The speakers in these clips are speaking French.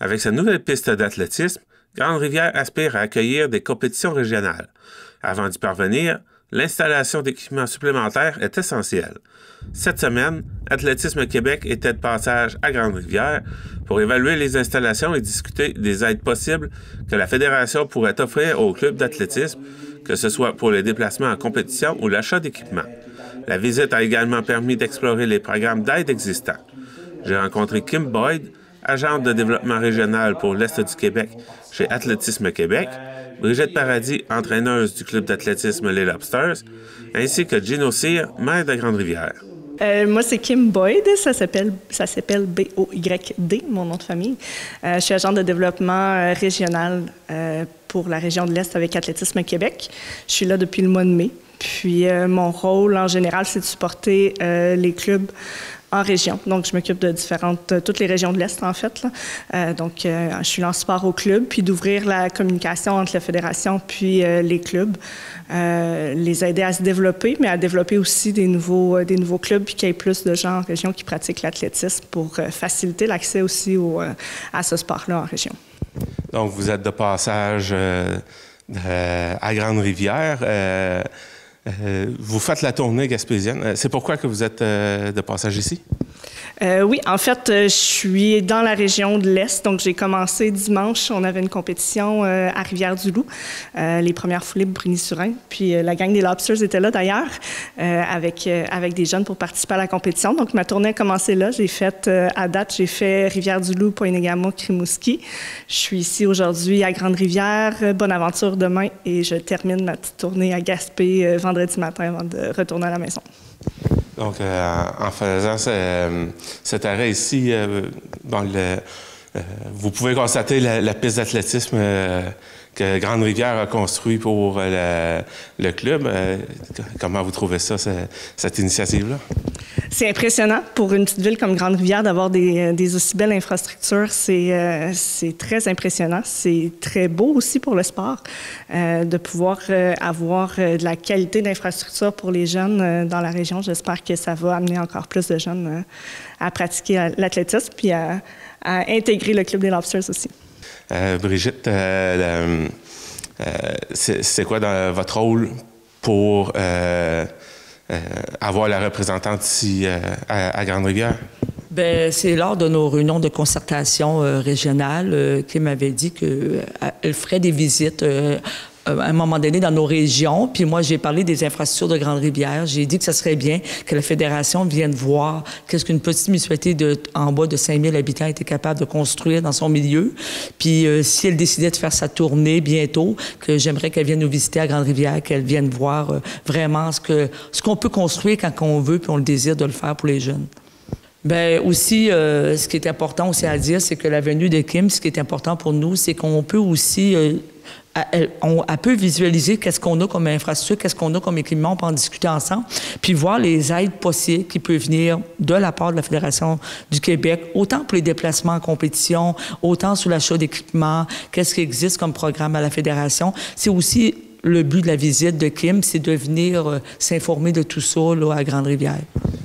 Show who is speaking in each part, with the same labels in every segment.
Speaker 1: Avec sa nouvelle piste d'athlétisme, Grande-Rivière aspire à accueillir des compétitions régionales. Avant d'y parvenir, l'installation d'équipements supplémentaires est essentielle. Cette semaine, Athlétisme Québec était de passage à Grande-Rivière pour évaluer les installations et discuter des aides possibles que la Fédération pourrait offrir aux clubs d'athlétisme, que ce soit pour les déplacements en compétition ou l'achat d'équipements. La visite a également permis d'explorer les programmes d'aide existants. J'ai rencontré Kim Boyd, agente de développement régional pour l'Est du Québec chez Athlétisme Québec, Brigitte Paradis, entraîneuse du club d'athlétisme Les Lobsters, ainsi que Gino Cyr, maire de Grande-Rivière.
Speaker 2: Moi, c'est Kim Boyd. Ça s'appelle B-O-Y-D, mon nom de famille. Je suis agente de développement régional pour la région de l'Est avec Athlétisme Québec. Je suis là depuis le mois de mai. Puis, mon rôle, en général, c'est de supporter les clubs en région. Donc, je m'occupe de toutes les régions de l'Est, en fait. Je suis en support au club, puis d'ouvrir la communication entre la fédération puis les clubs, les aider à se développer, mais à développer aussi des nouveaux clubs, puis qu'il y ait plus de gens en région qui pratiquent l'athlétisme pour faciliter l'accès aussi à ce sport-là en région.
Speaker 1: Donc, vous êtes de passage à Grande-Rivière. Vous faites la tournée gaspésienne. C'est pourquoi que vous êtes de passage ici?
Speaker 2: Oui, en fait, je suis dans la région de l'Est. Donc, j'ai commencé dimanche. On avait une compétition à Rivière-du-Loup, les premières foulées de Brigny-sur-Ain. Puis, la gang des Lobsters était là, d'ailleurs, avec des jeunes pour participer à la compétition. Donc, ma tournée a commencé là. À date, j'ai fait Rivière-du-Loup, Pointe-Négamo, Rimouski. Je suis ici aujourd'hui à Grande-Rivière. Bonne aventure demain. Et je termine ma petite tournée à Gaspé vendredi matin avant de retourner à la maison.
Speaker 1: Donc, en faisant cet arrêt ici, vous pouvez constater la piste d'athlétisme que Grande-Rivière a construit pour le club. Comment vous trouvez ça, cette initiative-là?
Speaker 2: C'est impressionnant pour une petite ville comme Grande-Rivière d'avoir des aussi belles infrastructures. C'est très impressionnant. C'est très beau aussi pour le sport de pouvoir avoir de la qualité d'infrastructure pour les jeunes dans la région. J'espère que ça va amener encore plus de jeunes à pratiquer l'athlétisme puis à intégrer le club des Lobsters aussi.
Speaker 1: Brigitte, c'est quoi dans votre rôle pour avoir la représentante ici à Grande-Rivière?
Speaker 3: Bien, c'est lors de nos réunions de concertation régionale qu'elle m'avait dit qu'elle ferait des visites à un moment donné dans nos régions. Puis moi, j'ai parlé des infrastructures de Grande-Rivière. J'ai dit que ça serait bien que la Fédération vienne voir qu'est-ce qu'une petite municipalité en bas de 5000 habitants était capable de construire dans son milieu. Puis si elle décidait de faire sa tournée bientôt, que j'aimerais qu'elle vienne nous visiter à Grande-Rivière, qu'elle vienne voir vraiment ce qu'on peut construire quand on veut, puis on le désire de le faire pour les jeunes. Bien, aussi, ce qui est important aussi à dire, c'est que la venue de Kim, ce qui est important pour nous, c'est qu'on peut aussi... Elle peut visualiser qu'est-ce qu'on a comme infrastructure, qu'est-ce qu'on a comme équipement, on peut en discuter ensemble, puis voir les aides possibles qui peuvent venir de la part de la Fédération du Québec, autant pour les déplacements en compétition, autant sur l'achat d'équipements, qu'est-ce qui existe comme programme à la Fédération. C'est aussi le but de la visite de Kim, c'est de venir s'informer de tout ça là, à Grande-Rivière.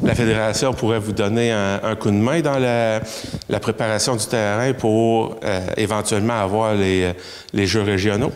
Speaker 1: La Fédération pourrait vous donner un coup de main dans la préparation du terrain pour éventuellement avoir les Jeux régionaux?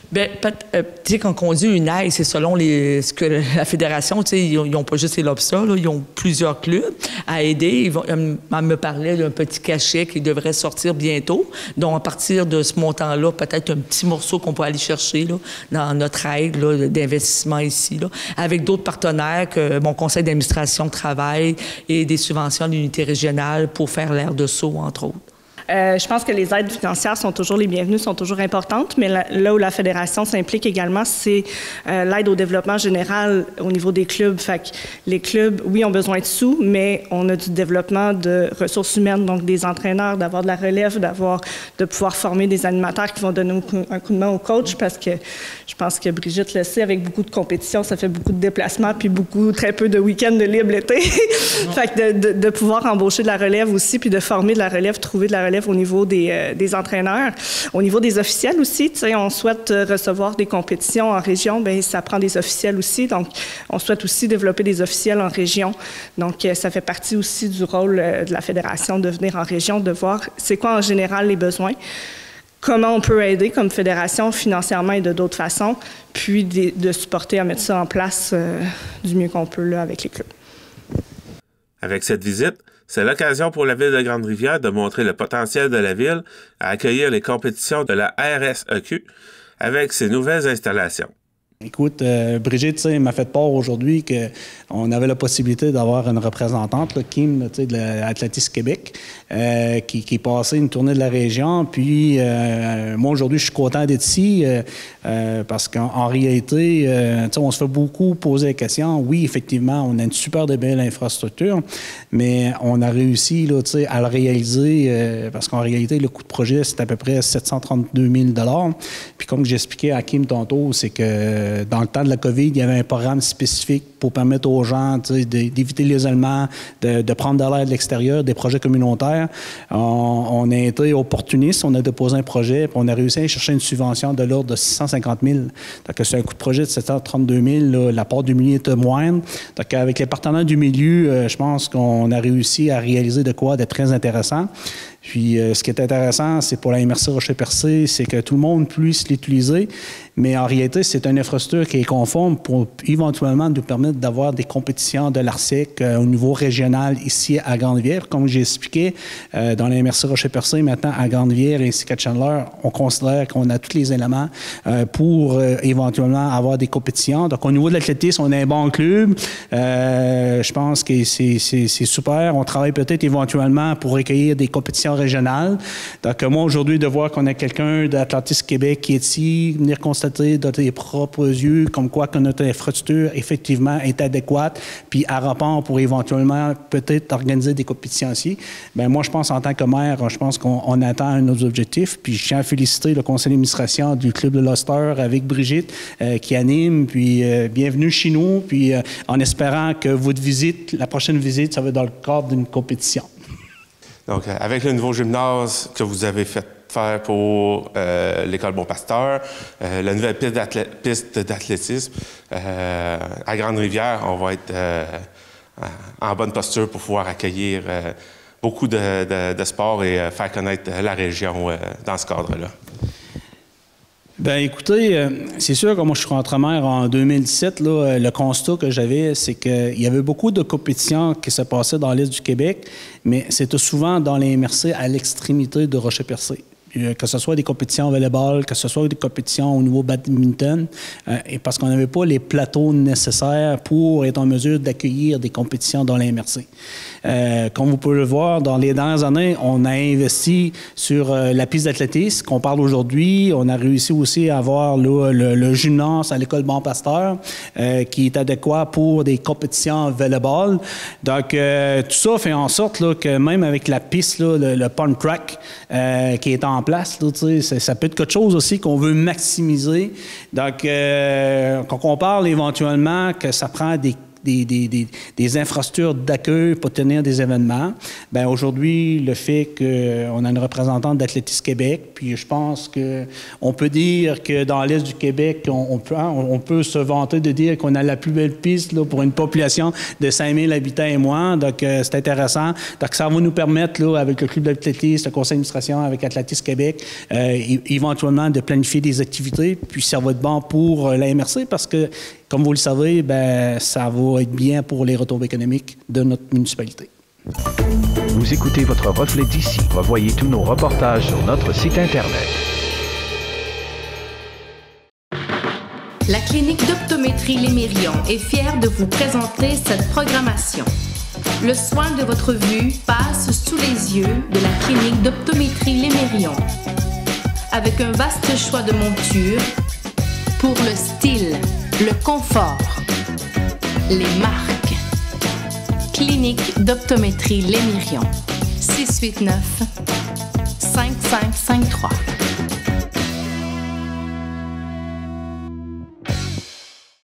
Speaker 3: Bien, tu sais, quand on dit une aide, c'est selon ce que la Fédération, tu sais, ils n'ont pas juste les Lobsters, là, ils ont plusieurs clubs à aider. Elle me parlait d'un petit cachet qui devrait sortir bientôt. Donc, à partir de ce montant-là, peut-être un petit morceau qu'on peut aller chercher là, dans notre aide d'investissement ici, là, avec d'autres partenaires que mon conseil d'administration travaille et des subventions à l'unité régionale pour faire l'aire de saut, entre autres.
Speaker 2: Je pense que les aides financières sont toujours les bienvenues, sont toujours importantes, mais là où la Fédération s'implique également, c'est l'aide au développement général au niveau des clubs. Fait que les clubs, oui, ont besoin de sous, mais on a du développement de ressources humaines, donc des entraîneurs, d'avoir de la relève, de pouvoir former des animateurs qui vont donner un coup de main au coach, parce que je pense que Brigitte le sait, avec beaucoup de compétitions, ça fait beaucoup de déplacements, puis très peu de week-ends de libre l'été. Fait que de pouvoir embaucher de la relève aussi, puis de former de la relève, trouver de la relève relève au niveau des entraîneurs. Au niveau des officiels aussi, on souhaite recevoir des compétitions en région, bien, ça prend des officiels aussi. Donc, on souhaite aussi développer des officiels en région. Donc, ça fait partie aussi du rôle de la Fédération de venir en région, de voir c'est quoi en général les besoins, comment on peut aider comme fédération financièrement et de d'autres façons, puis de supporter à mettre ça en place du mieux qu'on peut là, avec les clubs.
Speaker 1: Avec cette visite, c'est l'occasion pour la Ville de Grande-Rivière de montrer le potentiel de la Ville à accueillir les compétitions de la RSEQ avec ses nouvelles installations.
Speaker 4: Écoute, Brigitte m'a fait part aujourd'hui qu'on avait la possibilité d'avoir une représentante, là, Kim, de l'Athlétisme Québec, qui est passée une tournée de la région. Puis, moi, aujourd'hui, je suis content d'être ici parce qu'en réalité, on se fait beaucoup poser la question. Oui, effectivement, on a une super belle infrastructure, mais on a réussi là, à le réaliser parce qu'en réalité, le coût de projet, c'est à peu près 732 000 $. Puis, comme j'expliquais à Kim tantôt, c'est que dans le temps de la COVID, il y avait un programme spécifique pour permettre aux gens d'éviter l'isolement, de prendre de l'air de l'extérieur, des projets communautaires. On a été opportuniste, on a déposé un projet, puis on a réussi à aller chercher une subvention de l'ordre de 650 000. Donc, c'est un coût de projet de 732 000. Là, la part du milieu était moindre. Donc, avec les partenaires du milieu, je pense qu'on a réussi à réaliser de quoi d'être très intéressant. Puis, ce qui est intéressant, c'est pour la MRC Rocher-Percé, c'est que tout le monde puisse l'utiliser, mais en réalité, c'est une infrastructure qui est conforme pour éventuellement nous permettre d'avoir des compétitions de l'ARSEC au niveau régional ici à Grande-Rivière. Comme j'ai expliqué, dans la MRC Rocher-Percé, maintenant à Grande-Rivière ainsi qu'à Chandler, on considère qu'on a tous les éléments pour éventuellement avoir des compétitions. Donc, au niveau de l'athlétisme, on a un bon club. Je pense que c'est super. On travaille peut-être éventuellement pour recueillir des compétitions régionales. Donc, moi, aujourd'hui, de voir qu'on a quelqu'un d'Athlétisme Québec qui est ici, venir constater de tes propres yeux comme quoi que notre infrastructure, effectivement, est adéquate, puis à rapport pour éventuellement peut-être organiser des compétitions ici, bien, moi, je pense, en tant que maire, je pense qu'on atteint un de nos objectifs. Puis, je tiens à féliciter le conseil d'administration du Club de l'Ulster avec Brigitte qui anime, puis bienvenue chez nous, puis en espérant que votre visite, la prochaine visite, ça va être dans le cadre d'une compétition.
Speaker 1: Donc, avec le nouveau gymnase que vous avez fait faire pour l'école Bon-Pasteur, la nouvelle piste d'athlétisme, à Grande-Rivière, on va être en bonne posture pour pouvoir accueillir beaucoup de sports et faire connaître la région dans ce cadre-là.
Speaker 4: Bien, écoutez, c'est sûr que moi, je suis rentré maire en 2017. Là, le constat que j'avais, c'est qu'il y avait beaucoup de compétitions qui se passaient dans l'Est du Québec, mais c'était souvent dans les MRC à l'extrémité de Rocher-Percé. Que ce soit des compétitions au volleyball, que ce soit des compétitions au niveau badminton, et parce qu'on n'avait pas les plateaux nécessaires pour être en mesure d'accueillir des compétitions dans les MRC. Comme vous pouvez le voir, dans les dernières années, on a investi sur la piste d'athlétisme qu'on parle aujourd'hui. On a réussi aussi à avoir le gymnase à l'école Bon-Pasteur qui est adéquat pour des compétitions volleyball. Donc, tout ça fait en sorte là, que même avec la piste, là, le pond track qui est en place, là, ça peut être quelque chose aussi qu'on veut maximiser. Donc, quand on parle éventuellement que ça prend des infrastructures d'accueil pour tenir des événements. Bien, aujourd'hui, le fait qu'on a une représentante d'Athlétisme Québec, puis je pense qu'on peut dire que dans l'Est du Québec, on peut se vanter de dire qu'on a la plus belle piste là, pour une population de 5000 habitants et moins. Donc, c'est intéressant. Donc, ça va nous permettre, là, avec le club d'athlétisme, le conseil d'administration, avec Athlétisme Québec, éventuellement de planifier des activités. Puis, ça va être bon pour la MRC parce que comme vous le savez, bien, ça va être bien pour les retombées économiques de notre municipalité.
Speaker 5: Vous écoutez votre reflet d'ici. Revoyez tous nos reportages sur notre site Internet.
Speaker 6: La clinique d'optométrie Lémérion est fière de vous présenter cette programmation. Le soin de votre vue passe sous les yeux de la clinique d'optométrie Lémérion. Avec un vaste choix de montures pour le style, le confort, les marques. Clinique d'optométrie Lémérion. 689 5553.